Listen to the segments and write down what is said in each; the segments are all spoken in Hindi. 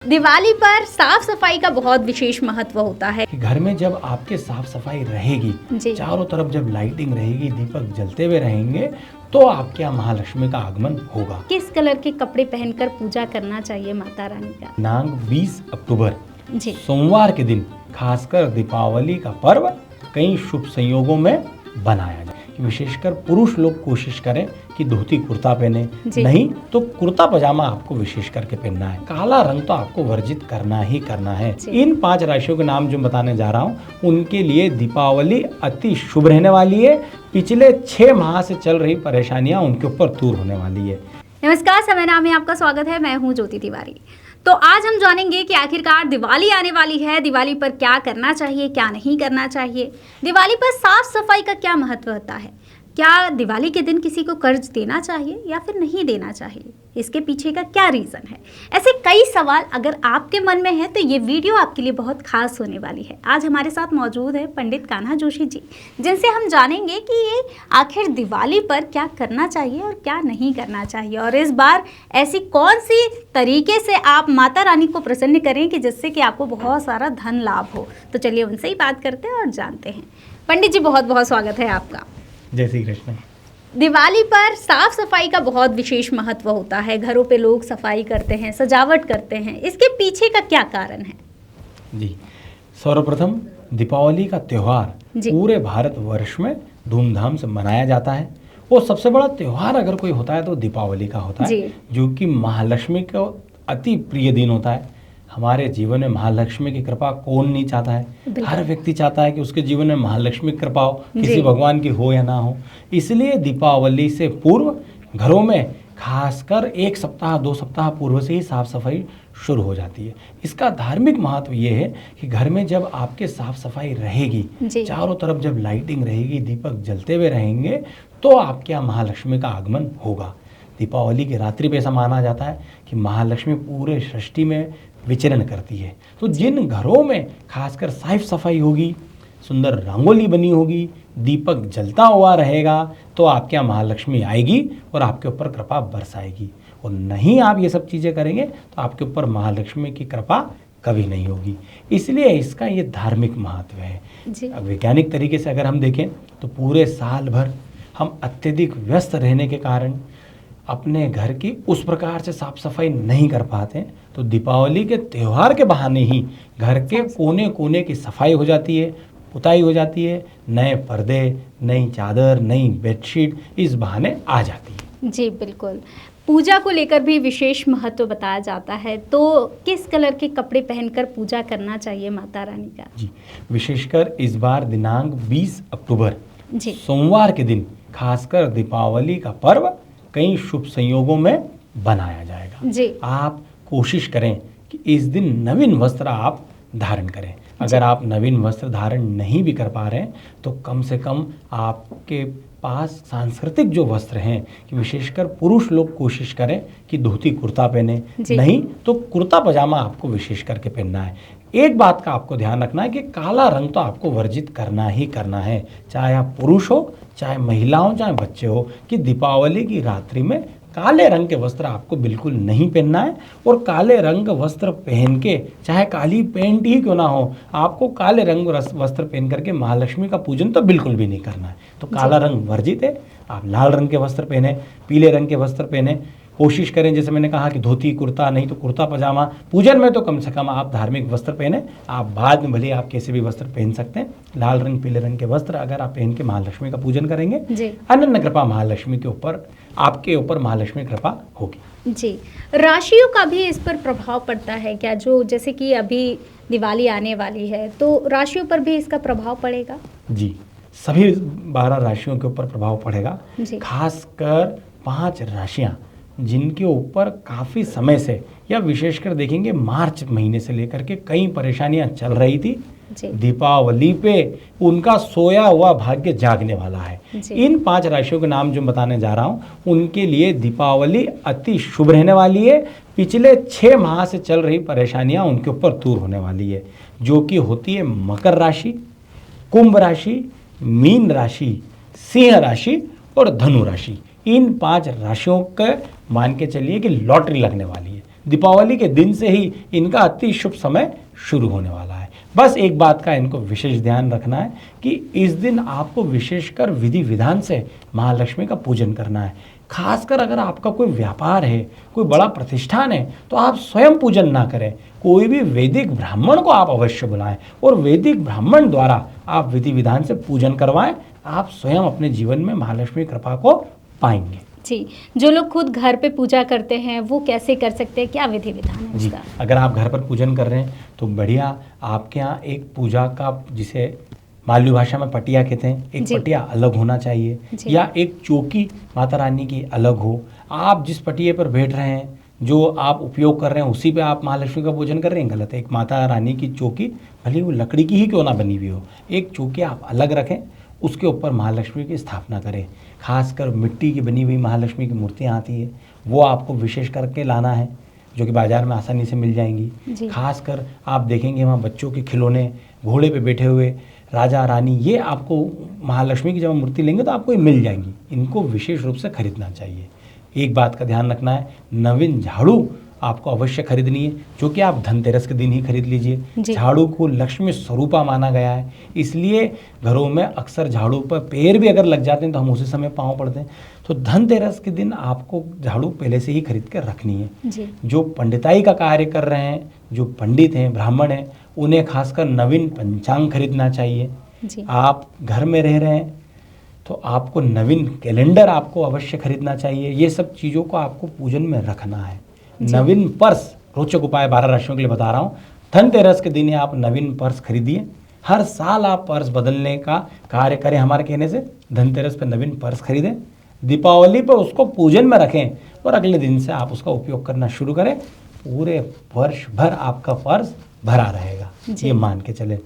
दिवाली पर साफ सफाई का बहुत विशेष महत्व होता है। घर में जब आपके साफ सफाई रहेगी, चारों तरफ जब लाइटिंग रहेगी, दीपक जलते हुए रहेंगे, तो आपके यहाँ महालक्ष्मी का आगमन होगा। किस कलर के कपड़े पहनकर पूजा करना चाहिए माता रानी का? दिनांक 20 अक्टूबर जी, सोमवार के दिन खासकर दीपावली का पर्व कई शुभ संयोगों में बनाया जाए। विशेषकर पुरुष लोग कोशिश करें कि धोती कुर्ता पहने, नहीं तो कुर्ता पजामा आपको विशेष करके पहनना है। काला रंग तो आपको वर्जित करना ही करना है। इन 5 राशियों के नाम जो बताने जा रहा हूँ, उनके लिए दीपावली अति शुभ रहने वाली है। पिछले 6 माह से चल रही परेशानियां उनके ऊपर दूर होने वाली है। नमस्कार, समय नाम में आपका स्वागत है। मैं हूँ ज्योति तिवारी। तो आज हम जानेंगे कि आखिरकार दिवाली आने वाली है, दिवाली पर क्या करना चाहिए, क्या नहीं करना चाहिए, दिवाली पर साफ सफाई का क्या महत्व होता है, क्या दिवाली के दिन किसी को कर्ज देना चाहिए या फिर नहीं देना चाहिए, इसके पीछे का क्या रीज़न है। ऐसे कई सवाल अगर आपके मन में है तो ये वीडियो आपके लिए बहुत खास होने वाली है। आज हमारे साथ मौजूद है पंडित कान्हा जोशी जी, जिनसे हम जानेंगे कि ये आखिर दिवाली पर क्या करना चाहिए और क्या नहीं करना चाहिए, और इस बार ऐसी कौन सी तरीके से आप माता रानी को प्रसन्न करें कि जिससे कि आपको बहुत सारा धन लाभ हो। तो चलिए उनसे ही बात करते हैं और जानते हैं। पंडित जी, बहुत बहुत स्वागत है आपका। जय श्री कृष्ण। दिवाली पर साफ सफाई का बहुत विशेष महत्व होता है। घरों पे लोग सफाई करते हैं, सजावट करते हैं, इसके पीछे का क्या कारण है? जी, सर्वप्रथम दीपावली का त्योहार पूरे भारतवर्ष में धूमधाम से मनाया जाता है। वो सबसे बड़ा त्योहार अगर कोई होता है तो दीपावली का होता है, जो कि महालक्ष्मी का अति प्रिय दिन होता है। हमारे जीवन में महालक्ष्मी की कृपा कौन नहीं चाहता है? हर व्यक्ति चाहता है कि उसके जीवन में महालक्ष्मी की कृपा हो, किसी भगवान की हो या ना हो। इसलिए दीपावली से पूर्व घरों में खासकर 1 सप्ताह 2 सप्ताह पूर्व से ही साफ सफाई शुरू हो जाती है। इसका धार्मिक महत्व ये है कि घर में जब आपके साफ सफाई रहेगी, चारों तरफ जब लाइटिंग रहेगी, दीपक जलते हुए रहेंगे, तो आपके यहाँ महालक्ष्मी का आगमन होगा। दीपावली की रात्रि पे ऐसा माना जाता है कि महालक्ष्मी पूरे सृष्टि में विचरण करती है। तो जिन घरों में खासकर साफ सफाई होगी, सुंदर रंगोली बनी होगी, दीपक जलता हुआ रहेगा, तो आपके यहाँ महालक्ष्मी आएगी और आपके ऊपर कृपा बरसाएगी। और नहीं आप ये सब चीज़ें करेंगे तो आपके ऊपर महालक्ष्मी की कृपा कभी नहीं होगी। इसलिए इसका ये धार्मिक महत्व है। वैज्ञानिक तरीके से अगर हम देखें तो पूरे साल भर हम अत्यधिक व्यस्त रहने के कारण अपने घर की उस प्रकार से साफ सफाई नहीं कर पाते, तो दीपावली के त्यौहार के बहाने ही घर के कोने कोने की सफाई हो जाती है, पुताई हो जाती है, नए पर्दे, नई चादर, नई बेडशीट इस बहाने आ जाती है। जी बिल्कुल। पूजा को लेकर भी विशेष महत्व बताया जाता है, तो किस कलर के कपड़े पहनकर पूजा करना चाहिए माता रानी का? जी, विशेषकर इस बार दिनांक 20 अक्टूबर सोमवार के दिन खासकर दीपावली का पर्व कई शुभ संयोगों में बनाया जाएगा। जी, आप कोशिश करें कि इस दिन नवीन वस्त्र आप धारण करें। अगर आप नवीन वस्त्र धारण नहीं भी कर पा रहे हैं तो कम से कम आपके पास सांस्कृतिक जो वस्त्र हैं, कि विशेषकर पुरुष लोग कोशिश करें कि धोती कुर्ता पहने, नहीं तो कुर्ता पजामा आपको विशेष करके पहनना है। एक बात का आपको ध्यान रखना है कि काला रंग तो आपको वर्जित करना ही करना है, चाहे आप पुरुष हो, चाहे महिला हो, चाहे बच्चे हो, कि दीपावली की रात्रि में काले रंग के वस्त्र आपको बिल्कुल नहीं पहनना है। और काले रंग वस्त्र पहन के, चाहे काली पैंट ही क्यों ना हो, आपको काले रंग वस्त्र पहन करके महालक्ष्मी का पूजन तो बिल्कुल भी नहीं करना है। तो काला रंग वर्जित है। आप लाल रंग के वस्त्र पहने, पीले रंग के वस्त्र पहने, कोशिश करें जैसे मैंने कहा कि धोती कुर्ता, नहीं तो कुर्ता पजामा। पूजन में तो कम से कम आप धार्मिक वस्त्र पहने। आप बाद में भले आप कैसे भी वस्त्र पहन सकते हैं। लाल रंग पीले रंग के वस्त्र अगर आप पहन के महालक्ष्मी का पूजन करेंगे, अनन्य कृपा महालक्ष्मी के ऊपर, आपके ऊपर महालक्ष्मी कृपा होगी। जी, राशियों का भी इस पर प्रभाव पड़ता है क्या? जो जैसे कि अभी दिवाली आने वाली है, तो राशियों पर भी इसका प्रभाव पड़ेगा? जी, सभी 12 राशियों के ऊपर प्रभाव पड़ेगा। खासकर 5 राशियां जिनके ऊपर काफ़ी समय से, या विशेषकर देखेंगे मार्च महीने से लेकर के कई परेशानियां चल रही थी, दीपावली पे उनका सोया हुआ भाग्य जागने वाला है। इन 5 राशियों के नाम जो बताने जा रहा हूं, उनके लिए दीपावली अति शुभ रहने वाली है। पिछले 6 माह से चल रही परेशानियां उनके ऊपर दूर होने वाली है, जो कि होती है मकर राशि, कुंभ राशि, मीन राशि, सिंह राशि और धनु राशि। इन 5 राशियों का मान के चलिए कि लॉटरी लगने वाली है। दीपावली के दिन से ही इनका अति शुभ समय शुरू होने वाला है। बस एक बात का इनको विशेष ध्यान रखना है कि इस दिन आपको विशेषकर विधि विधान से महालक्ष्मी का पूजन करना है। खासकर अगर आपका कोई व्यापार है, कोई बड़ा प्रतिष्ठान है, तो आप स्वयं पूजन ना करें, कोई भी वैदिक ब्राह्मण को आप अवश्य बुलाएं और वैदिक ब्राह्मण द्वारा आप विधि विधान से पूजन करवाएं। आप स्वयं अपने जीवन में महालक्ष्मी कृपा को पाएंगे। जी, जो लोग खुद घर पे पूजा करते हैं वो कैसे कर सकते हैं, क्या विधि विधान है उसका? अगर आप घर पर पूजन कर रहे हैं तो बढ़िया, आपके यहाँ एक पूजा का, जिसे मालवी भाषा में पटिया कहते हैं, एक पटिया अलग होना चाहिए, या एक चौकी माता रानी की अलग हो। आप जिस पटिये पर बैठ रहे हैं, जो आप उपयोग कर रहे हैं, उसी पे आप महालक्ष्मी का पूजन कर रहे हैं, गलत है। एक माता रानी की चौकी, भले वो लकड़ी की ही क्यों ना बनी हुई हो, एक चौकी आप अलग रखें, उसके ऊपर महालक्ष्मी की स्थापना करें। खासकर मिट्टी की बनी हुई महालक्ष्मी की मूर्तियाँ आती है, वो आपको विशेष करके लाना है, जो कि बाज़ार में आसानी से मिल जाएंगी। खासकर आप देखेंगे वहाँ बच्चों के खिलौने, घोड़े पे बैठे हुए राजा रानी, ये आपको महालक्ष्मी की जब मूर्ति लेंगे तो आपको ये मिल जाएंगी। इनको विशेष रूप से खरीदना चाहिए। एक बात का ध्यान रखना है, नवीन झाड़ू आपको अवश्य खरीदनी है, जो कि आप धनतेरस के दिन ही खरीद लीजिए। झाड़ू को लक्ष्मी स्वरूपा माना गया है, इसलिए घरों में अक्सर झाड़ू पर पैर भी अगर लग जाते हैं तो हम उसी समय पाँव पड़ते हैं। तो धनतेरस के दिन आपको झाड़ू पहले से ही खरीद कर रखनी है। जो पंडिताई का कार्य कर रहे हैं, जो पंडित हैं, ब्राह्मण हैं, उन्हें खासकर नवीन पंचांग खरीदना चाहिए। आप घर में रह रहे हैं तो आपको नवीन कैलेंडर आपको अवश्य खरीदना चाहिए। ये सब चीज़ों को आपको पूजन में रखना है। नवीन पर्स, रोचक उपाय 12 राशियों के लिए बता रहा हूँ। धनतेरस के दिन आप नवीन पर्स खरीदिए। हर साल आप पर्स बदलने का कार्य करें हमारे कहने से। धनतेरस पर नवीन पर्स खरीदें, दीपावली पर उसको पूजन में रखें और अगले दिन से आप उसका उपयोग करना शुरू करें। पूरे वर्ष भर आपका पर्स भरा रहेगा, ये मान के चले।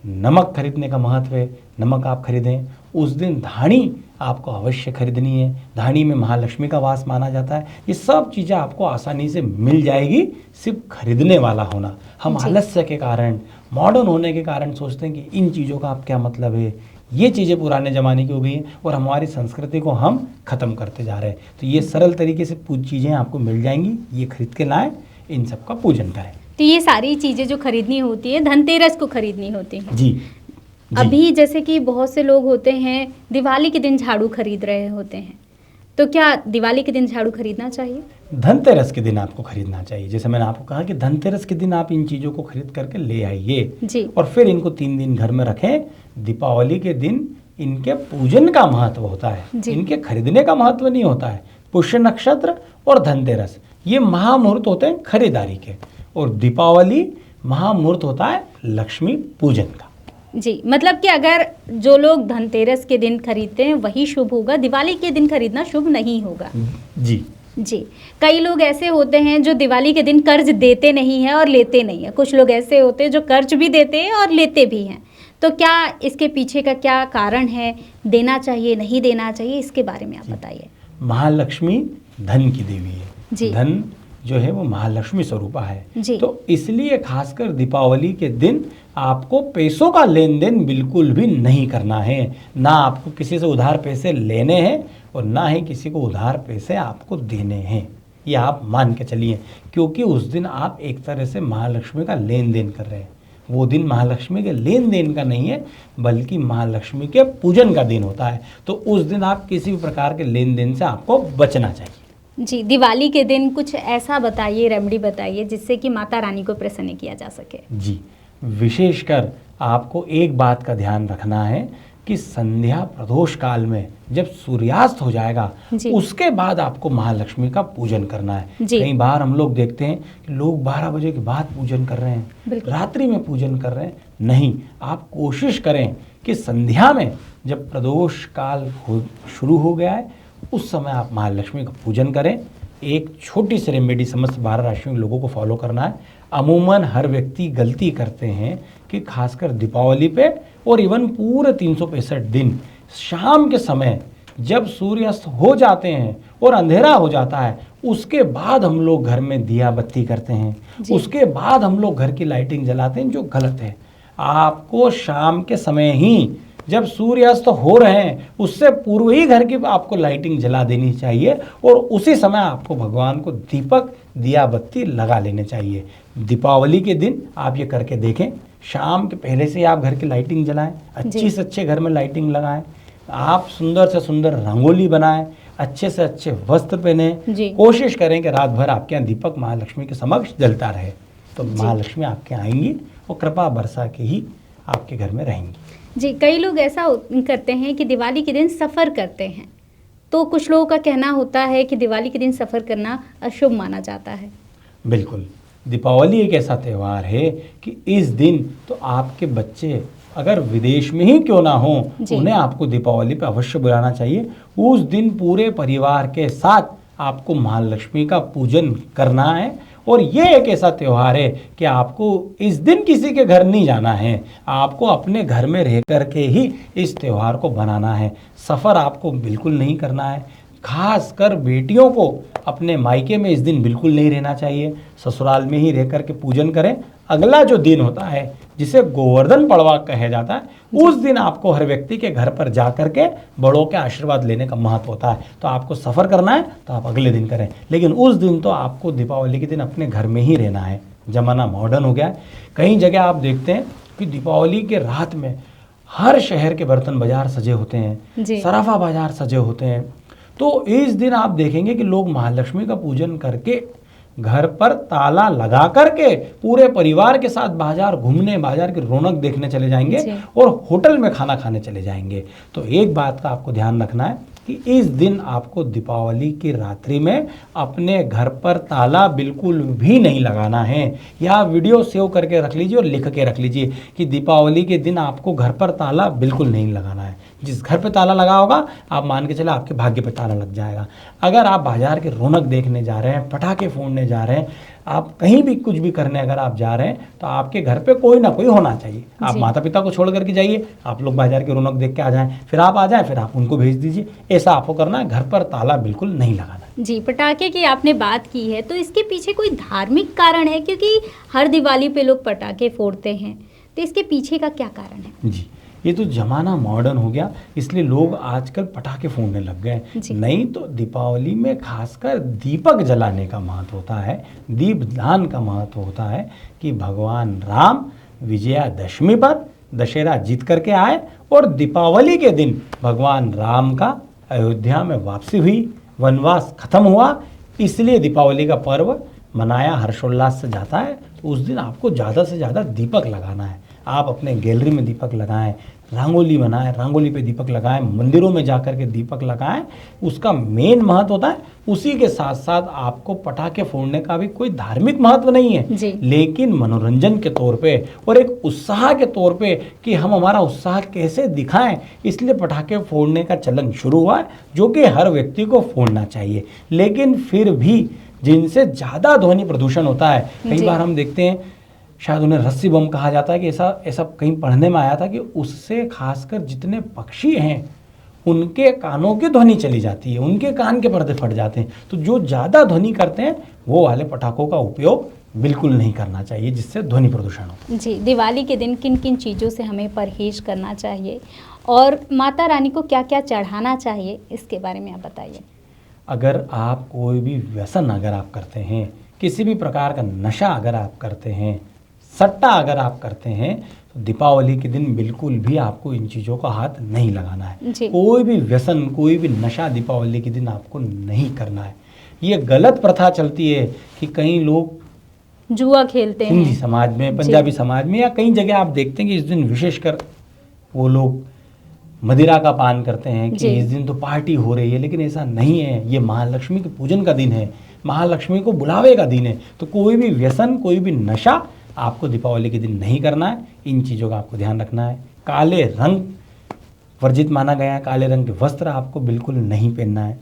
नमक खरीदने का महत्व है, नमक आप खरीदें। उस दिन धानी आपको अवश्य खरीदनी है, धानी में महालक्ष्मी का वास माना जाता है। ये सब चीज़ें आपको आसानी से मिल जाएगी, सिर्फ खरीदने वाला होना। हम आलस्य के कारण, मॉडर्न होने के कारण सोचते हैं कि इन चीज़ों का आप क्या मतलब है, ये चीज़ें पुराने ज़माने की हो गई हैं और हमारी संस्कृति को हम ख़त्म करते जा रहे हैं। तो ये सरल तरीके से चीज़ें आपको मिल जाएंगी, ये खरीद के लाएँ, इन सब का पूजन करें। तो ये सारी चीज़ें जो खरीदनी होती है धनतेरस को खरीदनी होती है। जी। अभी जैसे कि बहुत से लोग होते हैं दिवाली के दिन झाड़ू खरीद रहे होते हैं, तो क्या दिवाली के दिन झाड़ू खरीदना चाहिए? धनतेरस के दिन आपको खरीदना चाहिए। जैसे मैंने आपको कहा कि धनतेरस के दिन आप इन चीज़ों को खरीद करके ले आइए और फिर इनको 3 दिन घर में रखें। दीपावली के दिन इनके पूजन का महत्व होता है, इनके खरीदने का महत्व नहीं होता है। पुष्य नक्षत्र और धनतेरस ये महामुहूर्त होते हैं खरीदारी के, और दीपावली महामुहूर्त होता है लक्ष्मी पूजन का। जी, मतलब कि अगर जो लोग धनतेरस के दिन खरीदते हैं वही शुभ होगा, दिवाली के दिन खरीदना शुभ नहीं होगा। जी, कई लोग ऐसे होते हैं जो दिवाली के दिन कर्ज देते नहीं हैं और लेते नहीं हैं। कुछ लोग ऐसे होते हैं जो कर्ज भी देते हैं और लेते भी हैं। तो क्या इसके पीछे का क्या कारण है, देना चाहिए नहीं देना चाहिए, इसके बारे में आप बताइए। महालक्ष्मी धन की देवी है, धन जो है वो महालक्ष्मी स्वरूपा है। तो इसलिए खासकर दीपावली के दिन आपको पैसों का लेन देन बिल्कुल भी नहीं करना है। ना आपको किसी से उधार पैसे लेने हैं और ना ही किसी को उधार पैसे आपको देने हैं, ये आप मान के चलिए। क्योंकि उस दिन आप एक तरह से महालक्ष्मी का लेन देन कर रहे हैं। वो दिन महालक्ष्मी के लेन देन का नहीं है, बल्कि महालक्ष्मी के पूजन का दिन होता है। तो उस दिन आप किसी भी प्रकार के लेन देन से आपको बचना चाहिए। जी, दिवाली के दिन कुछ ऐसा बताइए, रेमेडी बताइए जिससे कि माता रानी को प्रसन्न किया जा सके। जी, विशेषकर आपको एक बात का ध्यान रखना है कि संध्या प्रदोष काल में जब सूर्यास्त हो जाएगा उसके बाद आपको महालक्ष्मी का पूजन करना है। कई बार हम लोग देखते हैं कि लोग 12 बजे के बाद पूजन कर रहे हैं, रात्रि में पूजन कर रहे हैं। नहीं, आप कोशिश करें कि संध्या में जब प्रदोष काल शुरू हो गया है उस समय आप महालक्ष्मी का पूजन करें। एक छोटी सी रेमेडी समस्त 12 राशियों के लोगों को फॉलो करना है। अमूमन हर व्यक्ति गलती करते हैं कि खासकर दीपावली पे और इवन पूरे 365 दिन शाम के समय जब सूर्यास्त हो जाते हैं और अंधेरा हो जाता है, उसके बाद हम लोग घर में दिया बत्ती करते हैं, उसके बाद हम लोग घर की लाइटिंग जलाते हैं, जो गलत है। आपको शाम के समय ही जब सूर्यास्त हो रहे हैं उससे पूर्व ही घर की आपको लाइटिंग जला देनी चाहिए और उसी समय आपको भगवान को दीपक दिया बत्ती लगा लेने चाहिए। दीपावली के दिन आप ये करके देखें, शाम के पहले से आप घर की लाइटिंग जलाएं, अच्छी से अच्छे घर में लाइटिंग लगाएं, आप सुंदर से सुंदर रंगोली बनाएं, अच्छे से अच्छे वस्त्र पहने, कोशिश करें कि रात भर आपके यहाँ दीपक महालक्ष्मी के समक्ष जलता रहे, तो महालक्ष्मी आपके आएंगी और कृपा बरसा के ही आपके घर में रहेंगी। जी, कई लोग ऐसा करते हैं कि दिवाली के दिन सफ़र करते हैं, तो कुछ लोगों का कहना होता है कि दिवाली के दिन सफ़र करना अशुभ माना जाता है। बिल्कुल, दीपावली एक ऐसा त्यौहार है कि इस दिन तो आपके बच्चे अगर विदेश में ही क्यों ना हो, उन्हें आपको दीपावली पे अवश्य बुलाना चाहिए। उस दिन पूरे परिवार के साथ आपको महालक्ष्मी का पूजन करना है और ये एक ऐसा त्यौहार है कि आपको इस दिन किसी के घर नहीं जाना है, आपको अपने घर में रह कर के ही इस त्यौहार को बनाना है। सफ़र आपको बिल्कुल नहीं करना है, खास कर बेटियों को अपने मायके में इस दिन बिल्कुल नहीं रहना चाहिए, ससुराल में ही रह कर के पूजन करें। अगला जो दिन होता है जिसे गोवर्धन पड़वा कहा जाता है, उस दिन आपको हर व्यक्ति के घर पर जा कर के बड़ों के आशीर्वाद लेने का महत्व होता है। तो आपको सफ़र करना है तो आप अगले दिन करें, लेकिन उस दिन तो आपको दीपावली के दिन अपने घर में ही रहना है। ज़माना मॉडर्न हो गया है, कई जगह आप देखते हैं कि दीपावली के रात में हर शहर के बर्तन बाजार सजे होते हैं, सराफा बाजार सजे होते हैं। तो इस दिन आप देखेंगे कि लोग महालक्ष्मी का पूजन करके घर पर ताला लगा करके पूरे परिवार के साथ बाजार घूमने, बाजार की रौनक देखने चले जाएंगे और होटल में खाना खाने चले जाएंगे। तो एक बात का आपको ध्यान रखना है कि इस दिन आपको दीपावली की रात्रि में अपने घर पर ताला बिल्कुल भी नहीं लगाना है। या वीडियो सेव करके रख लीजिए और लिख के रख लीजिए कि दीपावली के दिन आपको घर पर ताला बिल्कुल नहीं लगाना है। जिस घर पे ताला लगा होगा आप मान के चले आपके भाग्य पे ताला लग जाएगा। अगर आप बाजार की रौनक देखने जा रहे हैं, पटाखे फोड़ने जा रहे हैं, आप कहीं भी कुछ भी करने अगर आप जा रहे हैं तो आपके घर पे कोई ना कोई होना चाहिए। आप माता पिता को छोड़ करके जाइए, आप लोग बाजार की रौनक देख के आ जाएं, फिर आप आ जाएं, फिर आप उनको भेज दीजिए। ऐसा आपको करना है, घर पर ताला बिल्कुल नहीं लगाना। जी, पटाखे की आपने बात की है, तो इसके पीछे कोई धार्मिक कारण है? क्योंकि हर दिवाली पे लोग पटाखे फोड़ते हैं, तो इसके पीछे का क्या कारण है? जी, ये तो ज़माना मॉडर्न हो गया, इसलिए लोग आजकल पटाखे फोड़ने लग गए। नहीं तो दीपावली में खासकर दीपक जलाने का महत्व होता है, दीपदान का महत्व होता है कि भगवान राम विजयादशमी पर दशहरा जीत करके आए और दीपावली के दिन भगवान राम का अयोध्या में वापसी हुई, वनवास खत्म हुआ, इसलिए दीपावली का पर्व मनाया हर्षोल्लास से जाता है। तो उस दिन आपको ज़्यादा से ज़्यादा दीपक लगाना है। आप अपने गैलरी में दीपक लगाएं, रंगोली बनाएं, रंगोली पे दीपक लगाएं, मंदिरों में जाकर के दीपक लगाएं, उसका मेन महत्व होता है। उसी के साथ साथ आपको पटाखे फोड़ने का भी कोई धार्मिक महत्व नहीं है, लेकिन मनोरंजन के तौर पे और एक उत्साह के तौर पे कि हम हमारा उत्साह कैसे दिखाएं, इसलिए पटाखे फोड़ने का चलन शुरू हुआ है, जो कि हर व्यक्ति को फोड़ना चाहिए। लेकिन फिर भी जिनसे ज़्यादा ध्वनि प्रदूषण होता है, कई बार हम देखते हैं, शायद उन्हें रस्सी बम कहा जाता है कि ऐसा कहीं पढ़ने में आया था कि उससे खासकर जितने पक्षी हैं उनके कानों की ध्वनि चली जाती है, उनके कान के पर्दे फट जाते हैं। तो जो ज़्यादा ध्वनि करते हैं वो वाले पटाखों का उपयोग बिल्कुल नहीं करना चाहिए, जिससे ध्वनि प्रदूषण हो। जी, दिवाली के दिन किन किन चीज़ों से हमें परहेज करना चाहिए और माता रानी को क्या क्या चढ़ाना चाहिए, इसके बारे में आप बताइए। अगर आप कोई भी व्यसन अगर आप करते हैं, किसी भी प्रकार का नशा अगर आप करते हैं, सट्टा अगर आप करते हैं, तो दीपावली के दिन बिल्कुल भी आपको इन चीज़ों का हाथ नहीं लगाना है। कोई भी व्यसन, कोई भी नशा दीपावली के दिन आपको नहीं करना है। ये गलत प्रथा चलती है कि कई लोग जुआ खेलते हैं हिंदी समाज में, पंजाबी समाज में, या कई जगह आप देखते हैं कि इस दिन विशेषकर वो लोग मदिरा का पान करते हैं कि इस दिन तो पार्टी हो रही है, लेकिन ऐसा नहीं है। ये महालक्ष्मी के पूजन का दिन है, महालक्ष्मी को बुलावे का दिन है। तो कोई भी व्यसन, कोई भी नशा आपको दीपावली के दिन नहीं करना है। इन चीज़ों का आपको ध्यान रखना है। काले रंग वर्जित माना गया है, काले रंग के वस्त्र आपको बिल्कुल नहीं पहनना है।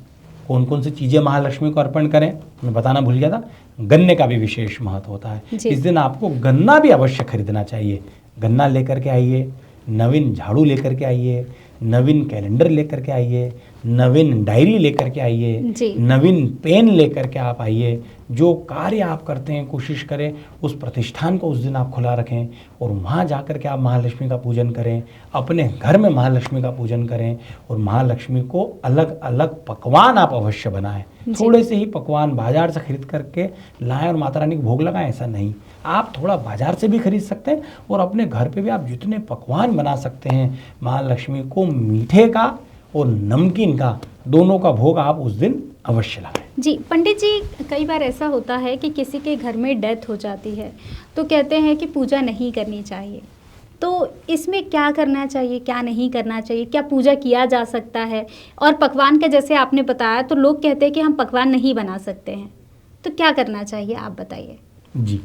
कौन कौन सी चीज़ें महालक्ष्मी को अर्पण करें, मैं बताना भूल गया था, गन्ने का भी विशेष महत्व होता है। इस दिन आपको गन्ना भी अवश्य खरीदना चाहिए। गन्ना लेकर के आइए, नवीन झाड़ू लेकर के आइए, नवीन कैलेंडर लेकर के आइए, नवीन डायरी लेकर के आइए, नवीन पेन लेकर के आप आइए। जो कार्य आप करते हैं कोशिश करें उस प्रतिष्ठान को उस दिन आप खुला रखें और वहाँ जा कर के आप महालक्ष्मी का पूजन करें, अपने घर में महालक्ष्मी का पूजन करें और महालक्ष्मी को अलग अलग पकवान आप अवश्य बनाएं। थोड़े से ही पकवान बाजार से खरीद करके लाएं और माता रानी को भोग लगाएं, ऐसा नहीं, आप थोड़ा बाजार से भी खरीद सकते हैं और अपने घर पे भी आप जितने पकवान बना सकते हैं महालक्ष्मी को मीठे का और नमकीन का दोनों का भोग आप उस दिन अवश्य लगाएं। जी पंडित जी, कई बार ऐसा होता है कि किसी के घर में डेथ हो जाती है तो कहते हैं कि पूजा नहीं करनी चाहिए, तो इसमें क्या करना चाहिए, क्या नहीं करना चाहिए, क्या पूजा किया जा सकता है? और पकवान का जैसे आपने बताया तो लोग कहते हैं कि हम पकवान नहीं बना सकते हैं, तो क्या करना चाहिए आप बताइए। जी,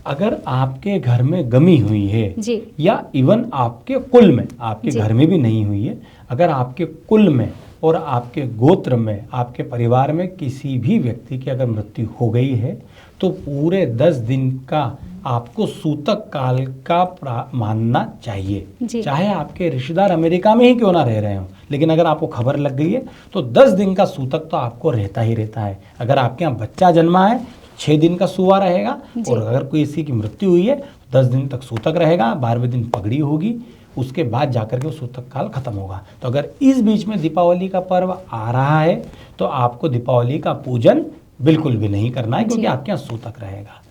अगर आपके घर में गमी हुई है जी, या इवन आपके कुल में, आपके घर में भी नहीं हुई है, अगर आपके कुल में और आपके गोत्र में, आपके परिवार में किसी भी व्यक्ति की अगर मृत्यु हो गई है तो पूरे 10 दिन का आपको सूतक काल का मानना चाहिए। चाहे आपके रिश्तेदार अमेरिका में ही क्यों ना रह रहे हो, लेकिन अगर आपको खबर लग गई है तो 10 दिन का सूतक तो आपको रहता ही रहता है। अगर आपके यहाँ बच्चा जन्मा है 6 दिन का सुवा रहेगा और अगर कोई किसी की मृत्यु हुई है तो 10 दिन तक सूतक रहेगा, 12वें दिन पगड़ी होगी, उसके बाद जाकर के वो सूतक काल खत्म होगा। तो अगर इस बीच में दीपावली का पर्व आ रहा है तो आपको दीपावली का पूजन बिल्कुल भी नहीं करना है, क्योंकि आपके यहाँ सूतक रहेगा।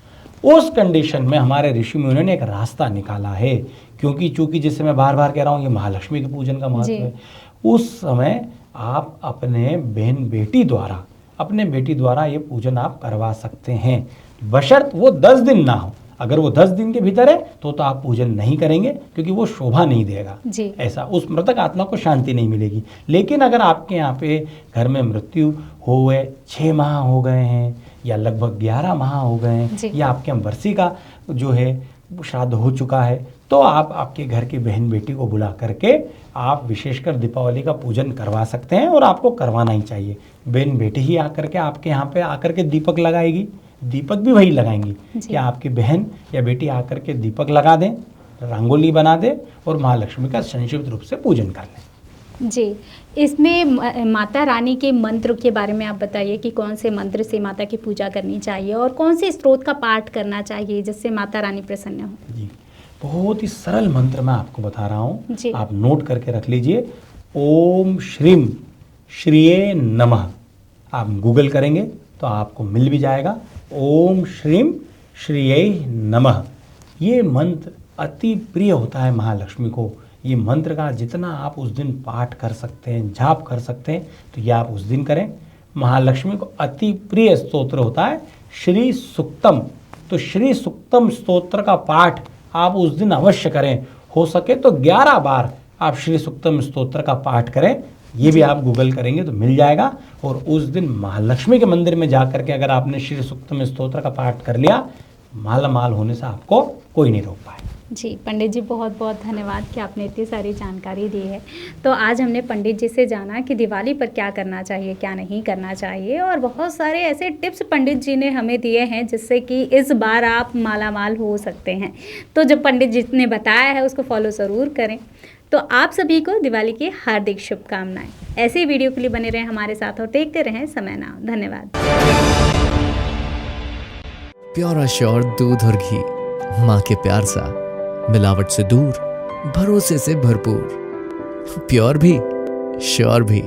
उस कंडीशन में हमारे ऋषि मुनियों ने एक रास्ता निकाला है, क्योंकि चूंकि जिससे मैं बार बार कह रहा हूँ ये महालक्ष्मी के पूजन का महत्व है, उस समय आप अपने बहन बेटी द्वारा ये पूजन आप करवा सकते हैं, बशर्त वो 10 दिन ना हो। अगर वो 10 दिन के भीतर है तो आप पूजन नहीं करेंगे, क्योंकि वो शोभा नहीं देगा, ऐसा उस मृतक आत्मा को शांति नहीं मिलेगी। लेकिन अगर आपके यहाँ पे घर में मृत्यु हुए 6 माह हो गए हैं या लगभग 11 माह हो गए हैं या आपके यहाँ बरसी का जो है श्राद्ध हो चुका है, तो आप आपके घर की बहन बेटी को बुला करके आप विशेषकर दीपावली का पूजन करवा सकते हैं और आपको करवाना ही चाहिए। बहन बेटी ही आकर के आपके यहाँ पे आकर के दीपक लगाएगी, दीपक भी वही लगाएंगी कि आपकी बहन या बेटी आकर के दीपक लगा दें, रंगोली बना दे और महालक्ष्मी का संक्षिप्त रूप से पूजन कर लें। जी, इसमें माता रानी के मंत्र के बारे में आप बताइए कि कौन से मंत्र से माता की पूजा करनी चाहिए और कौन से स्तोत्र का पाठ करना चाहिए जिससे माता रानी प्रसन्न हो। जी, बहुत ही सरल मंत्र मैं आपको बता रहा हूँ, आप नोट करके रख लीजिए। ओम श्रीम श्रीये नमः, आप गूगल करेंगे तो आपको मिल भी जाएगा। ओम श्रीम श्रीये नमः, ये मंत्र अति प्रिय होता है महालक्ष्मी को। ये मंत्र का जितना आप उस दिन पाठ कर सकते हैं, जाप कर सकते हैं, तो ये आप उस दिन करें। महालक्ष्मी को अति प्रिय स्तोत्र होता है श्री सुक्तम, तो श्री सुक्तम स्तोत्र का पाठ आप उस दिन अवश्य करें। हो सके तो 11 बार आप श्री सुक्तम स्तोत्र का पाठ करें, ये भी आप गूगल करेंगे तो मिल जाएगा। और उस दिन महालक्ष्मी के मंदिर में जा करके अगर आपने श्री सुक्तम स्तोत्र का पाठ कर लिया, माला माल होने से आपको कोई नहीं रोक पाए। जी पंडित जी, बहुत बहुत धन्यवाद कि आपने इतनी सारी जानकारी दी है। तो आज हमने पंडित जी से जाना कि दिवाली पर क्या करना चाहिए, क्या नहीं करना चाहिए, और बहुत सारे ऐसे टिप्स पंडित जी ने हमें दिए हैं जिससे कि इस बार आप मालामाल हो सकते हैं। तो जो पंडित जी ने बताया है उसको फॉलो ज़रूर करें। तो आप सभी को दिवाली की हार्दिक शुभकामनाएं। ऐसे ही वीडियो के लिए बने रहें हमारे साथ और देखते रहें समय नाउ। धन्यवाद। प्योर एश्योर दूध और घी, माँ के प्यार सा, मिलावट से दूर, भरोसे से भरपूर, प्योर भी श्योर भी।